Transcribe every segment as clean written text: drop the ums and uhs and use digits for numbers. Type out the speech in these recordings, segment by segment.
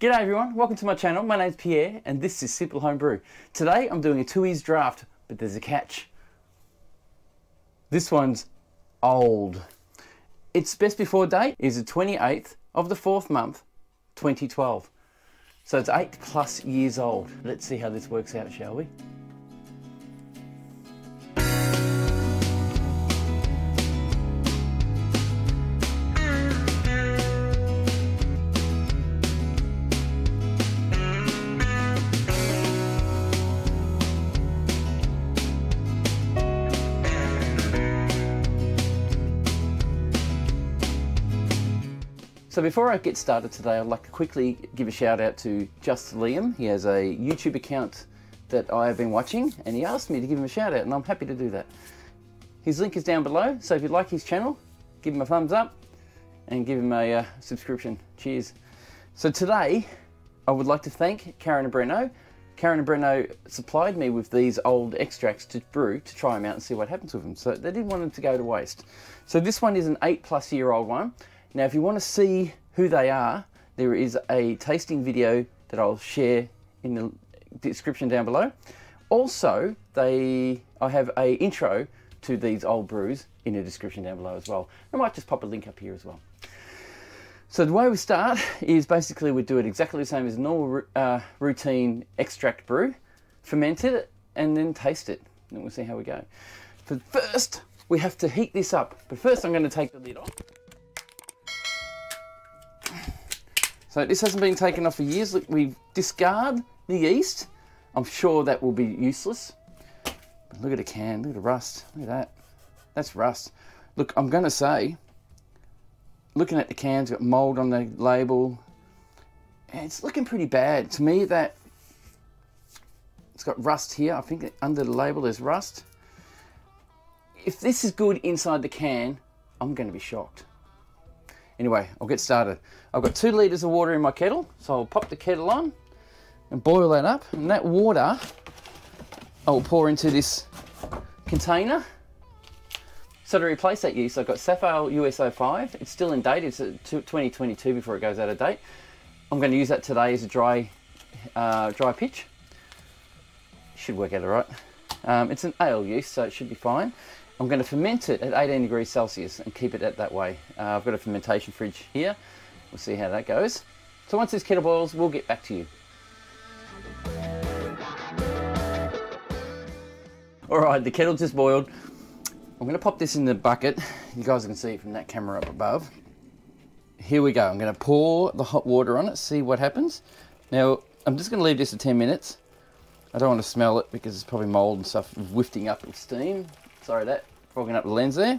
G'day everyone, welcome to my channel. My name's Pierre and this is Simple Home Brew. Today I'm doing a Tooheys Draught, but there's a catch. This one's old. Its best before date is the 28th of the 4th month, 2012. So it's 8+ years old. Let's see how this works out, shall we? So before I get started today, I'd like to quickly give a shout out to Just Liam. He has a YouTube account that I have been watching and he asked me to give him a shout out and I'm happy to do that. His link is down below, so if you like his channel, give him a thumbs up and give him a subscription. Cheers. So today, I would like to thank Karen and Breno. Karen and Breno supplied me with these old extracts to brew to try them out and see what happens with them. So they didn't want them to go to waste. So this one is an 8+ year old one. Now, if you want to see who they are, there is a tasting video that I'll share in the description down below. Also, I have an intro to these old brews in the description down below as well. I might just pop a link up here as well. So the way we start is basically we do it exactly the same as a normal routine extract brew, ferment it, and then taste it. And we'll see how we go. But first, we have to heat this up. But first, I'm going to take the lid off. So this hasn't been taken off for years. Look, we discard the yeast. I'm sure that will be useless. But look at the can, look at the rust, look at that. That's rust. Look, I'm gonna say, looking at the cans, got mold on the label. And it's looking pretty bad. To me, that it's got rust here. I think under the label there's rust. If this is good inside the can, I'm gonna be shocked. Anyway, I'll get started. I've got 2 litres of water in my kettle, so I'll pop the kettle on and boil that up. And that water, I'll pour into this container. So to replace that yeast, I've got Sapphire US05. It's still in date, it's 2022 before it goes out of date. I'm going to use that today as a dry pitch. Should work out all right. It's an ale yeast, so it should be fine. I'm going to ferment it at 18 degrees Celsius and keep it at that way. I've got a fermentation fridge here. We'll see how that goes. So once this kettle boils, we'll get back to you. Alright, the kettle just boiled. I'm going to pop this in the bucket. You guys can see it from that camera up above. Here we go. I'm going to pour the hot water on it, see what happens. Now, I'm just going to leave this for 10 minutes. I don't want to smell it because it's probably mold and stuff wafting up with steam. Sorry, that fogging up the lens there.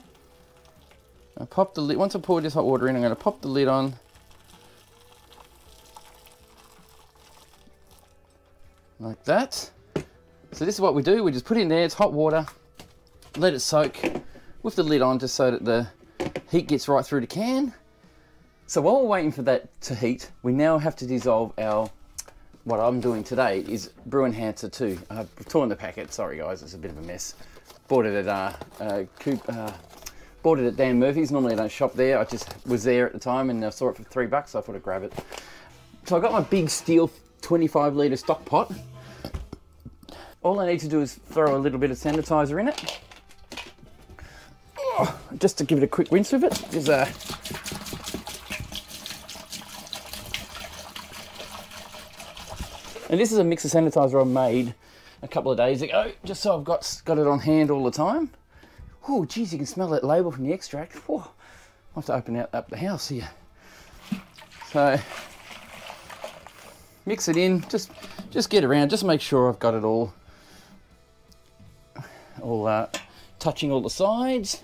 I pop the lid. Once I pour this hot water in, I'm going to pop the lid on. Like that. So this is what we do. We just put it in there. It's hot water. Let it soak with the lid on just so that the heat gets right through the can. So while we're waiting for that to heat, we now have to dissolve our, what I'm doing today is Brew Enhancer 2. I've torn the packet. Sorry guys, it's a bit of a mess. Bought it at bought it at Dan Murphy's. Normally I don't shop there. I just was there at the time and I saw it for $3, so I thought I'd grab it. So I got my big steel 25 litre stock pot. All I need to do is throw a little bit of sanitizer in it. Oh, just to give it a quick rinse with it. There's and this is a mix of sanitizer I made a couple of days ago, just so I've got it on hand all the time. Oh, geez, you can smell that label from the extract. Oh, I'll have to open up the house here. So, mix it in, just get around, just make sure I've got it all touching all the sides.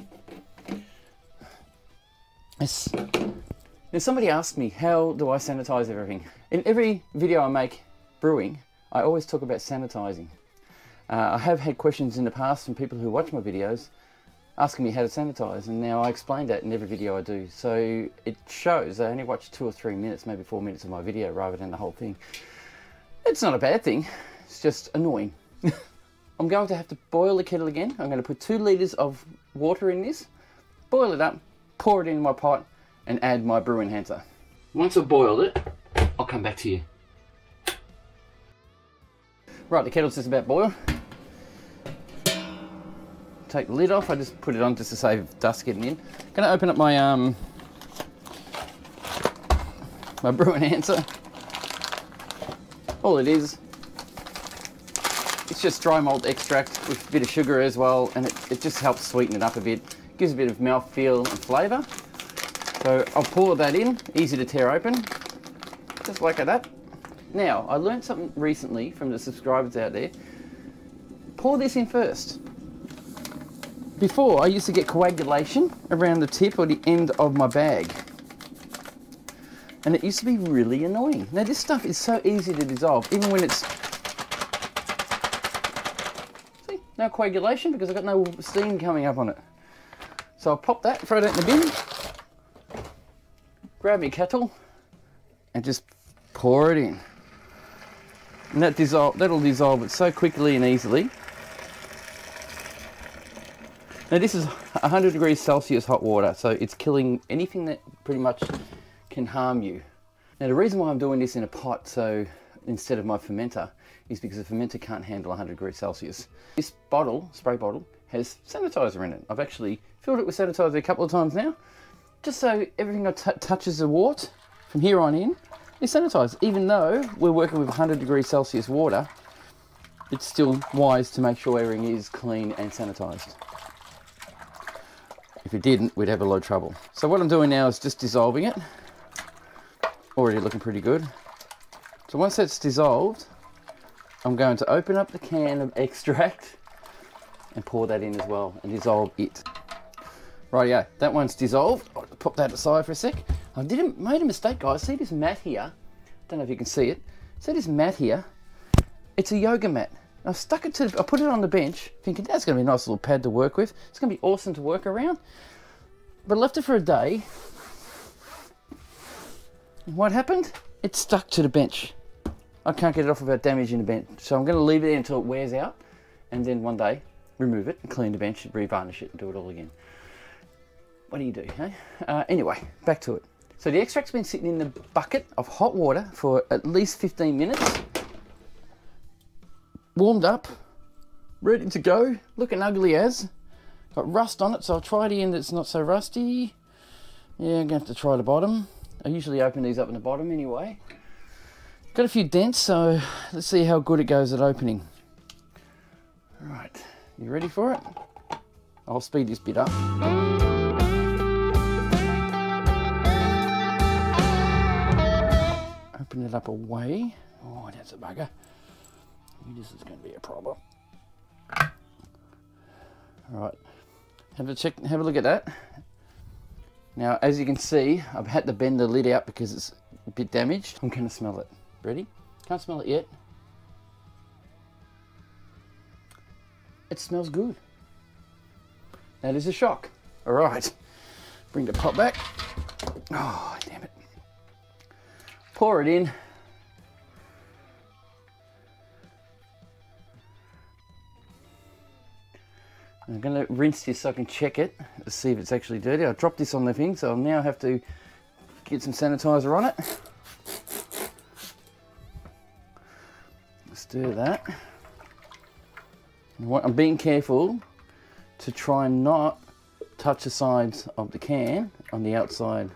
Now somebody asked me, how do I sanitize everything? In every video I make brewing, I always talk about sanitizing. I have had questions in the past from people who watch my videos asking me how to sanitize, and now I explain that in every video I do. So it shows they only watch 2 or 3 minutes, maybe 4 minutes of my video rather than the whole thing. It's not a bad thing, it's just annoying. I'm going to have to boil the kettle again. I'm going to put 2 litres of water in this, boil it up, pour it in my pot and add my brew enhancer. Once I've boiled it, I'll come back to you. Right, the kettle's just about boiled. Take the lid off. I just put it on just to save dust getting in. Gonna open up my my Brew enhancer. All it is, it's just dry malt extract with a bit of sugar as well, and it just helps sweeten it up a bit. Gives a bit of mouthfeel and flavour. So I'll pour that in, easy to tear open, just like that. Now, I learned something recently from the subscribers out there. Pour this in first. Before, I used to get coagulation around the tip or the end of my bag. And it used to be really annoying. Now this stuff is so easy to dissolve, even when it's... See, no coagulation because I've got no steam coming up on it. So I'll pop that, throw that in the bin, grab my kettle, and just pour it in. And that'll dissolve it so quickly and easily. Now this is 100 degrees Celsius hot water, so it's killing anything that pretty much can harm you. Now the reason why I'm doing this in a pot so instead of my fermenter is because the fermenter can't handle 100 degrees Celsius. This bottle, spray bottle, has sanitizer in it. I've actually filled it with sanitizer a couple of times now, just so everything that touches the wort from here on in is sanitized. Even though we're working with 100 degrees Celsius water, it's still wise to make sure everything is clean and sanitized. If it didn't, we'd have a lot of trouble. So what I'm doing now is just dissolving it. Already looking pretty good. So once that's dissolved, I'm going to open up the can of extract and pour that in as well and dissolve it. Rightio, that one's dissolved. I'll pop that aside for a sec. I made a mistake, guys. See this mat here? Don't know if you can see it. See this mat here? It's a yoga mat. I stuck it I put it on the bench thinking that's going to be a nice little pad to work with. It's going to be awesome to work around. But I left it for a day. And what happened? It stuck to the bench. I can't get it off without damaging the bench. So I'm going to leave it there until it wears out. And then one day, remove it and clean the bench, revarnish it and do it all again. What do you do, hey? Anyway, back to it. So the extract's been sitting in the bucket of hot water for at least 15 minutes. Warmed up, ready to go, looking ugly as. Got rust on it, so I'll try the end that's not so rusty. Yeah, I'm going to have to try the bottom. I usually open these up in the bottom anyway. Got a few dents, so let's see how good it goes at opening. Right, you ready for it? I'll speed this bit up. Open it up away. Oh, that's a bugger. This is going to be a problem. Alright, have a look at that. Now, as you can see, I've had to bend the lid out because it's a bit damaged. I'm going to smell it. Ready? Can't smell it yet. It smells good. That is a shock. Alright, bring the pot back. Oh, damn it. Pour it in. I'm going to rinse this so I can check it to see if it's actually dirty. I dropped this on the thing, so I'll now have to get some sanitizer on it. Stir that. I'm being careful to try and not touch the sides of the can on the outside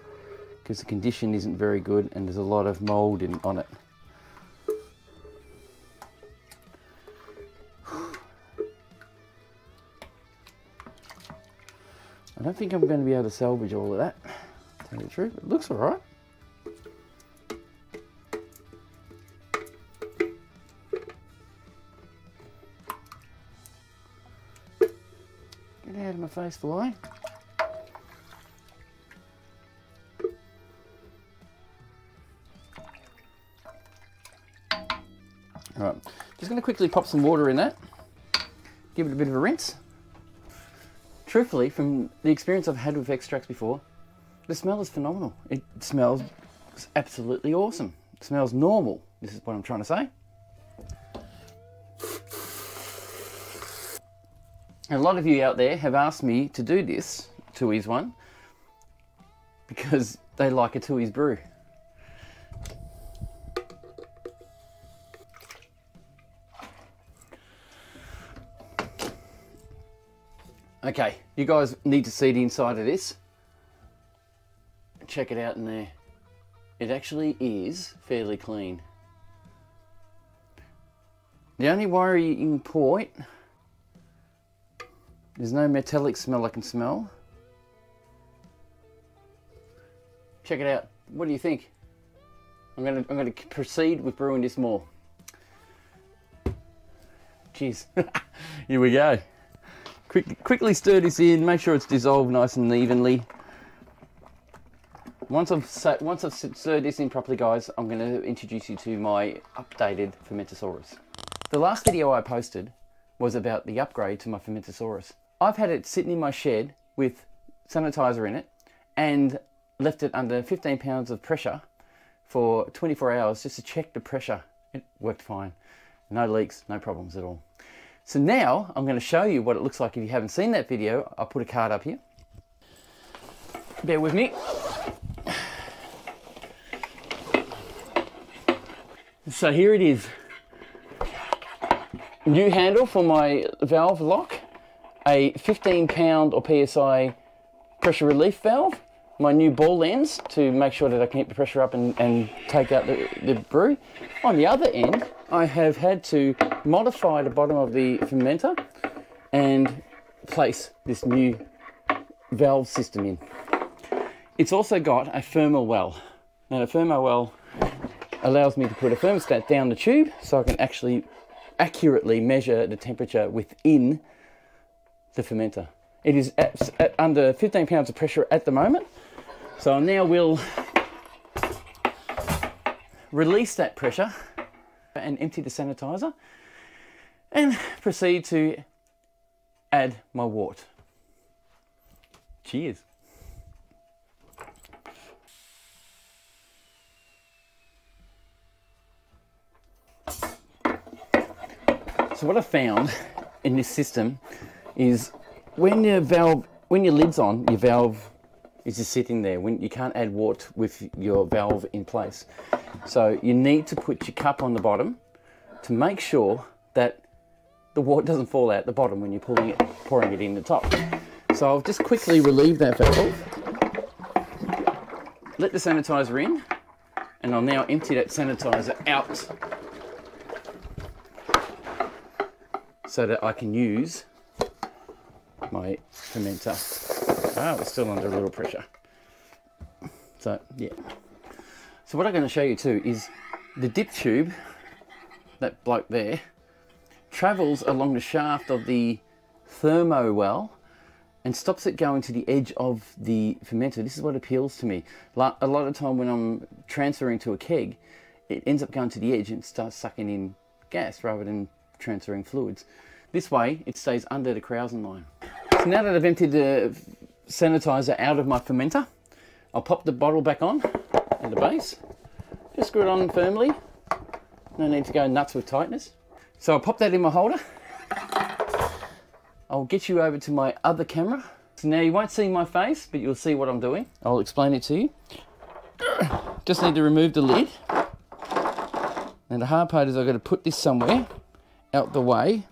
because the condition isn't very good and there's a lot of mold on it. I don't think I'm going to be able to salvage all of that, to tell you the truth. It looks alright. Get out of my face, fly. Alright, just going to quickly pop some water in that. Give it a bit of a rinse. Truthfully, from the experience I've had with extracts before, the smell is phenomenal. It smells absolutely awesome. It smells normal. This is what I'm trying to say. And a lot of you out there have asked me to do this Tooheys one because they like a Tooheys brew. Okay, you guys need to see the inside of this. Check it out in there. It actually is fairly clean. The only worrying point, there's no metallic smell I can smell. Check it out. What do you think? I'm gonna proceed with brewing this more. Cheers. Here we go. Quickly stir this in. Make sure it's dissolved nice and evenly. Once I've stirred this in properly, guys, I'm going to introduce you to my updated Fermentosaurus. The last video I posted was about the upgrade to my Fermentosaurus. I've had it sitting in my shed with sanitizer in it and left it under 15 pounds of pressure for 24 hours just to check the pressure. It worked fine. No leaks, no problems at all. So now I'm going to show you what it looks like if you haven't seen that video. I'll put a card up here. Bear with me. So here it is. New handle for my valve lock, a 15 pound or PSI pressure relief valve, my new ball ends to make sure that I can keep the pressure up and take out the brew. On the other end, I have had to modify the bottom of the fermenter and place this new valve system in. It's also got a thermal well. Now the thermal well allows me to put a thermostat down the tube so I can actually accurately measure the temperature within the fermenter. It is at under 15 pounds of pressure at the moment. So now we'll release that pressure and empty the sanitizer and proceed to add my wort. Cheers. So what I found in this system is when your lid's on, your valve is just sitting there. When you can't add wort with your valve in place. So you need to put your cup on the bottom to make sure that the wort doesn't fall out the bottom when you're pouring it in the top. So I'll just quickly relieve that valve, let the sanitizer in, and I'll now empty that sanitizer out so that I can use my fermenter. Ah, it's still under a little pressure. So, yeah. So what I'm going to show you too is the dip tube, that bloke there, travels along the shaft of the thermo well and stops it going to the edge of the fermenter. This is what appeals to me. A lot of time when I'm transferring to a keg, it ends up going to the edge and starts sucking in gas rather than transferring fluids. This way, it stays under the Krausen line. So now that I've emptied the sanitizer out of my fermenter, I'll pop the bottle back on at the base. Just screw it on firmly. No need to go nuts with tightness. So I'll pop that in my holder. I'll get you over to my other camera. So now you won't see my face, but you'll see what I'm doing. I'll explain it to you. Just need to remove the lid. And the hard part is I've got to put this somewhere out the way.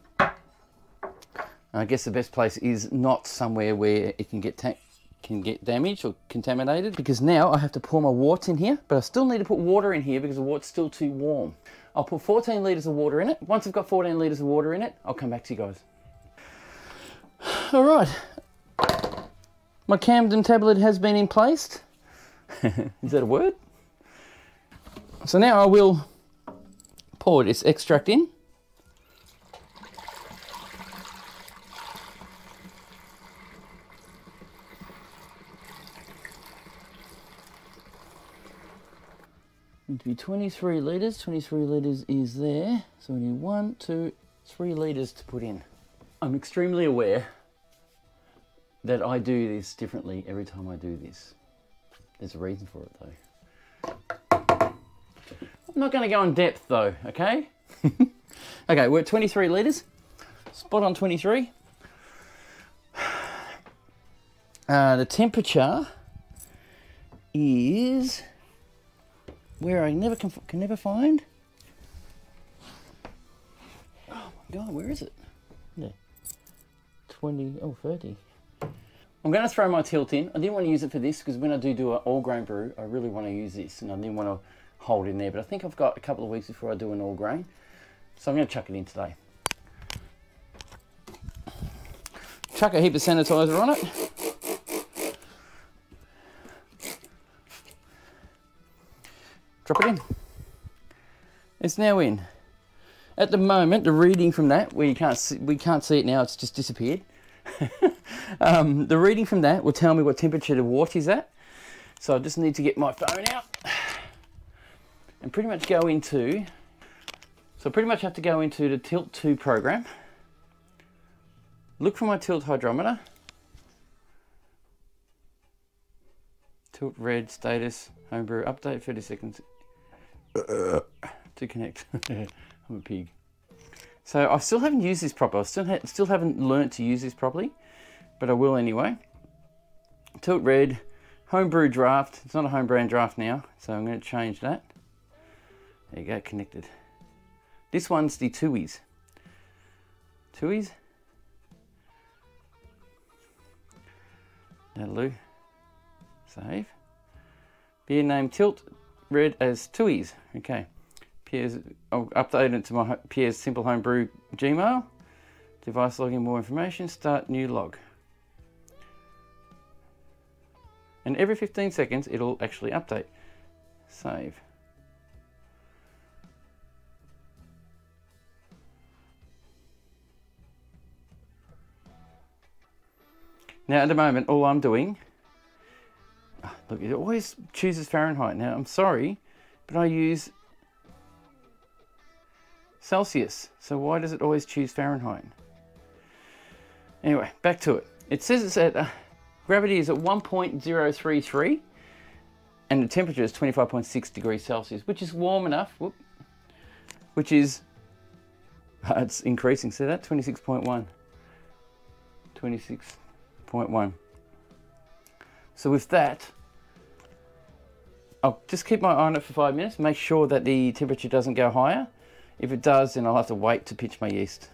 I guess the best place is not somewhere where it can get damaged or contaminated, because now I have to pour my wort in here, but I still need to put water in here because the wort's still too warm. I'll put 14 litres of water in it. Once I've got 14 litres of water in it, I'll come back to you guys. All right, my Camden tablet has been in place. Is that a word? So now I will pour this extract in. Need to be 23 litres. 23 litres is there. So we need 1, 2, 3 litres to put in. I'm extremely aware that I do this differently every time I do this. There's a reason for it though. I'm not going to go in depth though, okay? Okay, we're at 23 litres. Spot on 23. The temperature is where I can never find. Oh my god, where is it? There. 20, oh 30. I'm going to throw my tilt in. I didn't want to use it for this because when I do an all grain brew, I really want to use this and I didn't want to hold in there. But I think I've got a couple of weeks before I do an all grain. So I'm going to chuck it in today. Chuck a heap of sanitizer on it. Drop it in. It's now in. At the moment, the reading from that, we can't see it now, it's just disappeared. The reading from that will tell me what temperature the water is at. So I just need to get my phone out and pretty much go into, so I pretty much have to go into the Tilt 2 program. Look for my tilt hydrometer. Tilt red status, homebrew update, 30 seconds to connect. I'm a pig. So I still haven't used this properly. I still haven't learnt to use this properly, but I will anyway. Tilt red, homebrew draft. It's not a home brand draft now, so I'm going to change that. There you go, connected. This one's the Tooheys. Tooheys. That'll do. Save. Beer name Tilt red as Tooheys. Okay. I'll update it to my Pierre's Simple Homebrew Gmail. Device login, more information. Start new log. And every 15 seconds, it'll actually update. Save. Now, at the moment, all I'm doing, look, it always chooses Fahrenheit. Now, I'm sorry, but I use Celsius. So why does it always choose Fahrenheit? Anyway, back to it. It says it's at, gravity is at 1.033 and the temperature is 25.6 degrees Celsius, which is warm enough, which is, it's increasing, see that? 26.1. 26.1. So with that, I'll just keep my eye on it for 5 minutes, make sure that the temperature doesn't go higher. If it does, then I'll have to wait to pitch my yeast.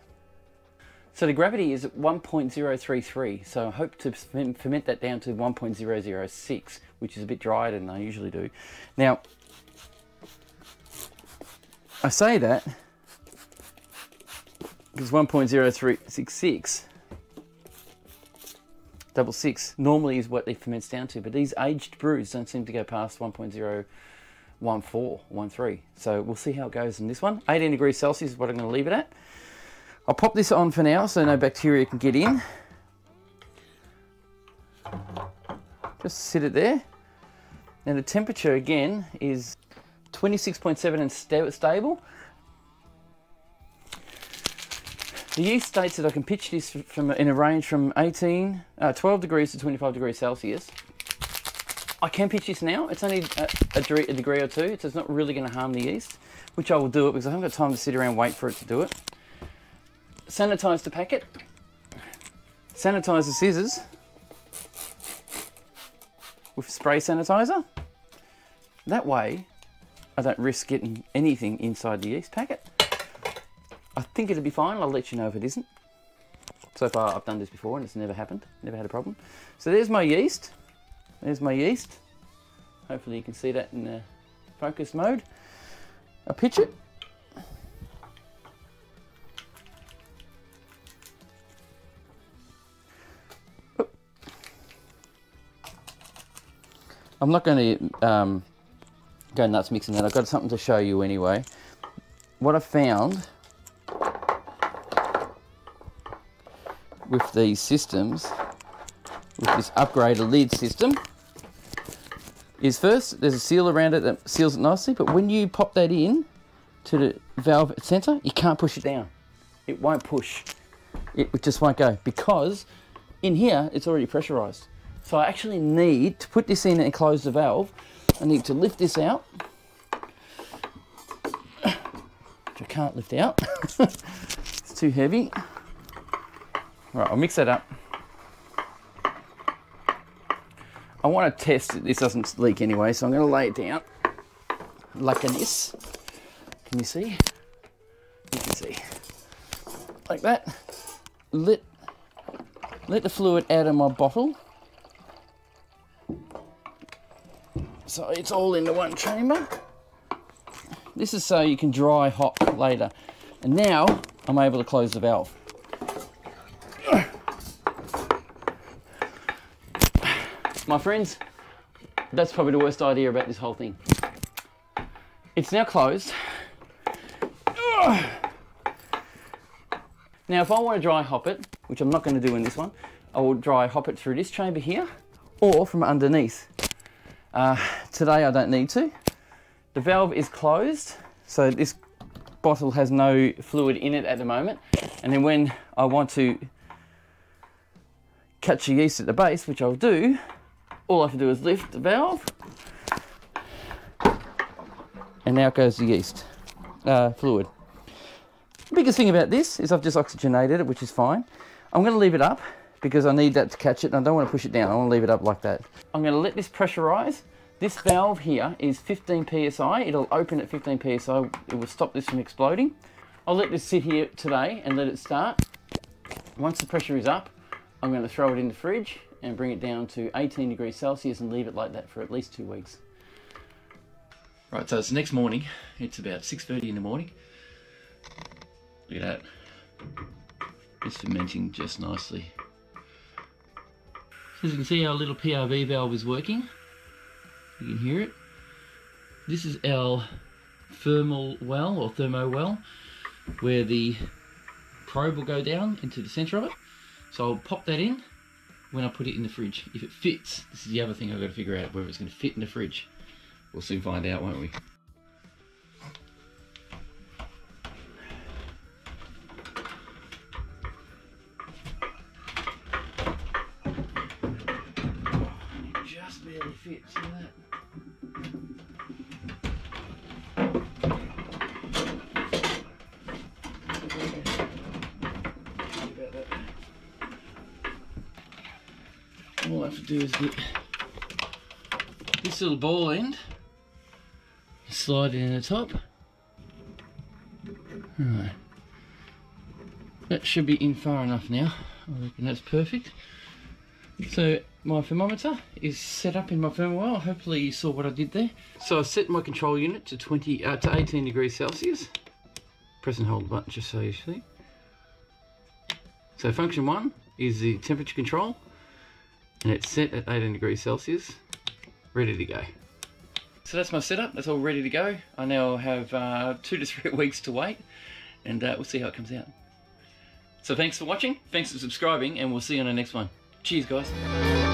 So the gravity is at 1.033, so I hope to ferment that down to 1.006, which is a bit drier than I usually do. Now, I say that because 1.0366 normally is what it ferments down to, but these aged brews don't seem to go past 1.014, so we'll see how it goes in this one. 18 degrees Celsius is what I'm going to leave it at. I'll pop this on for now so no bacteria can get in. Just sit it there. Now the temperature again is 26.7 and stable. The yeast states that I can pitch this in a range from 12 degrees to 25 degrees Celsius. I can pitch this now. It's only a degree or two, so it's not really going to harm the yeast, which I will do it because I haven't got time to sit around and wait for it to do it. Sanitize the packet. Sanitize the scissors with spray sanitizer. That way, I don't risk getting anything inside the yeast packet. I think it'll be fine. I'll let you know if it isn't. So far, I've done this before and it's never happened. Never had a problem. So there's my yeast. There's my yeast. Hopefully you can see that in the focus mode. I pitch it. I'm not going to go nuts mixing that. I've got something to show you anyway. What I found with these systems, with this upgraded lid system, is first there's a seal around it that seals it nicely, but when you pop that in to the valve center, you can't push it down. It won't push. It just won't go because in here it's already pressurized. So I actually need to put this in and close the valve. I need to lift this out, which I can't lift out. It's too heavy. All right, I'll mix that up. I want to test that this doesn't leak anyway, so I'm going to lay it down like this. Can you see? You can see. Like that. Lit. let the fluid out of my bottle. So it's all into one chamber. This is so you can dry hop later. And now I'm able to close the valve. My friends, that's probably the worst idea about this whole thing. It's now closed. Now if I want to dry hop it, which I'm not going to do in this one, I will dry hop it through this chamber here or from underneath. Today I don't need to. The valve is closed, so this bottle has no fluid in it at the moment. And then when I want to catch the yeast at the base, which I'll do, all I have to do is lift the valve, and now goes the yeast fluid. The biggest thing about this is I've just oxygenated it, which is fine. I'm going to leave it up because I need that to catch it, and I don't want to push it down. I want to leave it up like that. I'm going to let this pressurize. This valve here is 15 psi. It'll open at 15 psi. It will stop this from exploding. I'll let this sit here today and let it start. Once the pressure is up, I'm going to throw it in the fridge and bring it down to 18 degrees Celsius and leave it like that for at least 2 weeks. Right, so it's the next morning. It's about 6:30 in the morning. Look at that. It's fermenting just nicely. As you can see, our little PRV valve is working. You can hear it. This is our thermal well, or thermo well, where the probe will go down into the center of it. So I'll pop that in when I put it in the fridge. If it fits, this is the other thing I've got to figure out, whether it's going to fit in the fridge. We'll soon find out, won't we? Just barely fits, see that? All I have to do is get this little ball end, slide it in the top. Right. That should be in far enough now. I reckon that's perfect. So my thermometer is set up in my firmware. Hopefully you saw what I did there. So I set my control unit to 18 degrees Celsius. Press and hold the button just so you see. So function 1 is the temperature control, and it's set at 18 degrees Celsius, ready to go. So that's my setup, that's all ready to go. I now have 2 to 3 weeks to wait, and we'll see how it comes out. So thanks for watching, thanks for subscribing, and we'll see you on the next one. Cheers guys.